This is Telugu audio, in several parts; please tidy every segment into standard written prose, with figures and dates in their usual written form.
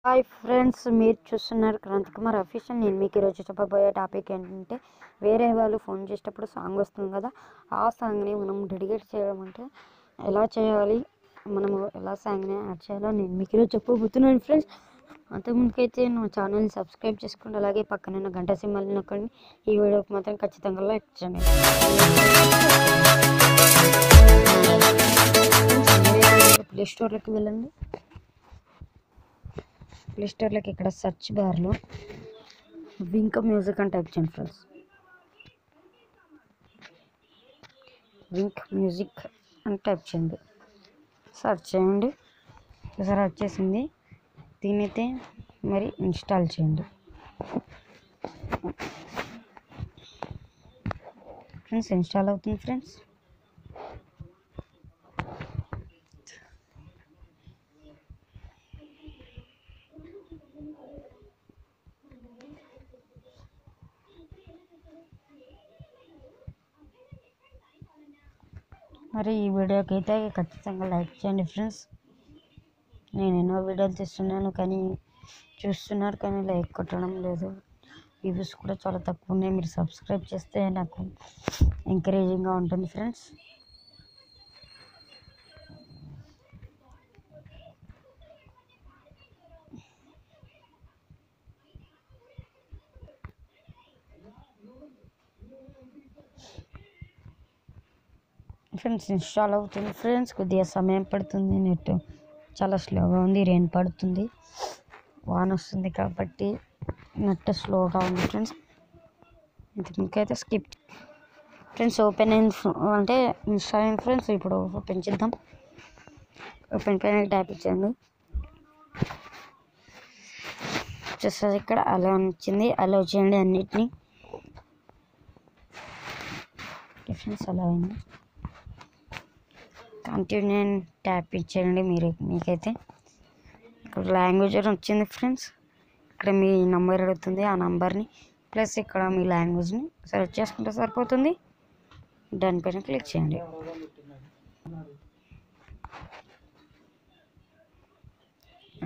హాయ్ ఫ్రెండ్స్, మీరు చూస్తున్నారు క్రాంతి కుమార్ అఫీషియల్. నేను మీకు ఈరోజు చెప్పబోయే టాపిక్ ఏంటంటే, వేరే వాళ్ళు ఫోన్ చేసేటప్పుడు సాంగ్ వస్తుంది కదా, ఆ సాంగ్ని మనం డెడికేట్ చేయడం అంటే ఎలా చేయాలి, మనము ఎలా సాంగ్ని యాడ్ చేయాలో నేను మీకు ఈరోజు చెప్పబోతున్నాను ఫ్రెండ్స్. అంతకుముందుకైతే నా ఛానల్ని సబ్స్క్రైబ్ చేసుకోండి, అలాగే పక్కన గంట సింబల్ని నొక్కండి. ఈ వీడియోకి మాత్రం ఖచ్చితంగా లైక్ చేయండి. ప్లే స్టోర్లోకి వెళ్ళండి. ప్లే స్టోర్లోకి ఇక్కడ సెర్చ్ బార్లో వింక్ మ్యూజిక్ అని టైప్ చేయండి ఫ్రెండ్స్. వింక్ మ్యూజిక్ అని టైప్ చేయండి, సెర్చ్ చేయండి. ఒకసారి వచ్చేసింది. దీనైతే మరి ఇన్స్టాల్ చేయండి ఫ్రెండ్స్. ఇన్స్టాల్ అవుతుంది ఫ్రెండ్స్. మరి ఈ వీడియోకి అయితే ఖచ్చితంగా లైక్ చేయండి ఫ్రెండ్స్. నేను ఎన్నో వీడియోలు తీస్తున్నాను, కానీ చూస్తున్నారు కానీ లైక్ కొట్టడం లేదు. వ్యూస్ కూడా చాలా తక్కువ ఉన్నాయి. మీరు సబ్స్క్రైబ్ చేస్తే నాకు ఎంకరేజింగ్గా ఉంటుంది ఫ్రెండ్స్. ఫ్రెండ్స్ ఇన్స్టాల్ అవుతుంది ఫ్రెండ్స్. కొద్దిగా సమయం పడుతుంది, నెట్ చాలా స్లోగా ఉంది, రెయిన్ పడుతుంది, వాన వస్తుంది కాబట్టి నెట్ స్లోగా ఉంది ఫ్రెండ్స్. ఇంకైతే స్కిప్ ఫ్రెండ్స్. ఓపెన్ అయింది అంటే ఇన్స్టాల్ అయింది ఫ్రెండ్స్. ఇప్పుడు ఓపెన్ చేద్దాం. ఓపెన్ పైన ట్యాప్ ఇచ్చేయండి. చూస్తుంది ఇక్కడ అలా వచ్చింది, అలా చేయండి అన్నిటినీ ఫ్రెండ్స్. అలా అయింది. కంటిన్యూ ట్యాప్ ఇచ్చేయండి. మీకైతే ఇక్కడ లాంగ్వేజ్ వచ్చింది ఫ్రెండ్స్. ఇక్కడ మీ నంబర్ అడుగుతుంది, ఆ నంబర్ని ప్లస్ ఇక్కడ మీ లాంగ్వేజ్ని సెలెక్ట్ చేసుకుంటే సరిపోతుంది. దానిపైన క్లిక్ చేయండి.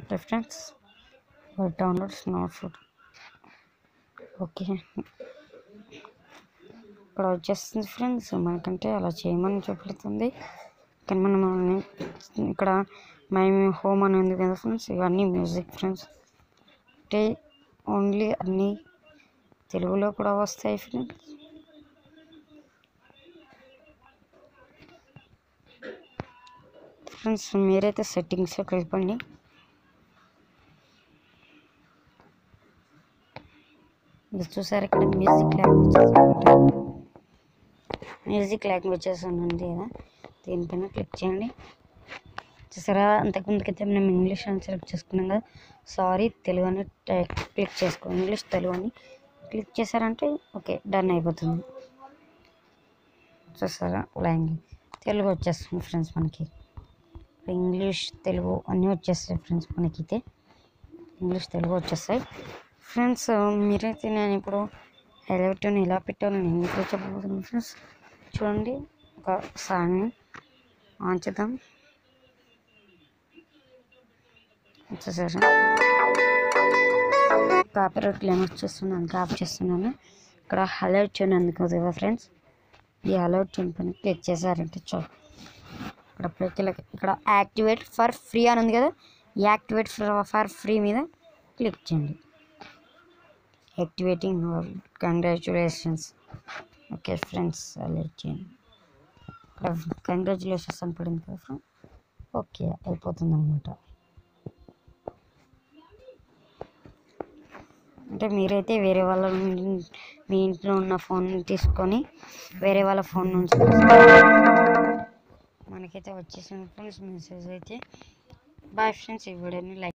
Okay friends, downloads not food. Okay, ఇక్కడ వచ్చేస్తుంది ఫ్రెండ్స్. మనకంటే అలా చేయమని చూపెడుతుంది, కానీ మనం ఇక్కడ మై హోమ్ అని ఉంది కదా ఫ్రెండ్స్. ఇవన్నీ మ్యూజిక్ ఫ్రెండ్స్. అంటే ఓన్లీ అన్నీ తెలుగులో కూడా వస్తాయి ఫ్రెండ్స్. ఫ్రెండ్స్ మీరైతే సెట్టింగ్స్లోకి వెళ్ళిపోండి. ఇది చూసారు ఇక్కడ మ్యూజిక్ లాంగ్వేజెస్ అని ఉంది కదా, దీనిపైన క్లిక్ చేయండి. చూసారా, అంతకుముందుకైతే మనం ఇంగ్లీష్ అని సెలెక్ట్ చేసుకున్నాం కదా, సారీ తెలుగు అని క్లిక్ చేసుకో. ఇంగ్లీష్ తెలుగు అని క్లిక్ చేశారంటే ఓకే, డన్ అయిపోతుంది. చూసారా, లాంగ్వేజ్ తెలుగు వచ్చేస్తుంది ఫ్రెండ్స్. మనకి ఇంగ్లీష్ తెలుగు అన్నీ వచ్చేస్తాయి ఫ్రెండ్స్. మనకైతే ఇంగ్లీష్ తెలుగు వచ్చేస్తాయి ఫ్రెండ్స్. మీరైతే నేను ఇప్పుడు హైలైట్ని ఎలా పెట్టాలో నేను మీకు చెప్పబోతున్నాను ఫ్రెండ్స్. చూడండి, ఒక సాంగ్ని ఆన్ చేద్దాం. చూసారా, కాపీరైట్ క్లెయిమ్ వచ్చేస్తున్నాను, ఆఫ్ చేస్తున్నాను. ఇక్కడ హైలైట్ ట్యూన్ అందుకు కదా ఫ్రెండ్స్. ఈ హైలైట్ ట్యూన్ పైన క్లిక్ చేశారంటే ఇక్కడ యాక్టివేట్ ఫర్ ఫ్రీ అని ఉంది కదా, యాక్టివేట్ ఫర్ ఫ్రీ మీద క్లిక్ చేయండి. Activating, congratulations. Okay friends, highlight చేయండి. ఇక్కడ కంగ్రాచులేషన్స్ అని పడింది కదా ఫ్రెండ్స్. ఓకే, అయిపోతుంది అనమాట. అంటే మీరైతే వేరే వాళ్ళ మీ ఇంట్లో ఉన్న ఫోన్ తీసుకొని వేరే వాళ్ళ ఫోన్ నుంచి మనకైతే వచ్చేసింది ఫ్రెండ్స్ మెసేజ్ అయితే. బాయ్ ఫ్రెండ్స్, ఈ వీడియోని లైక్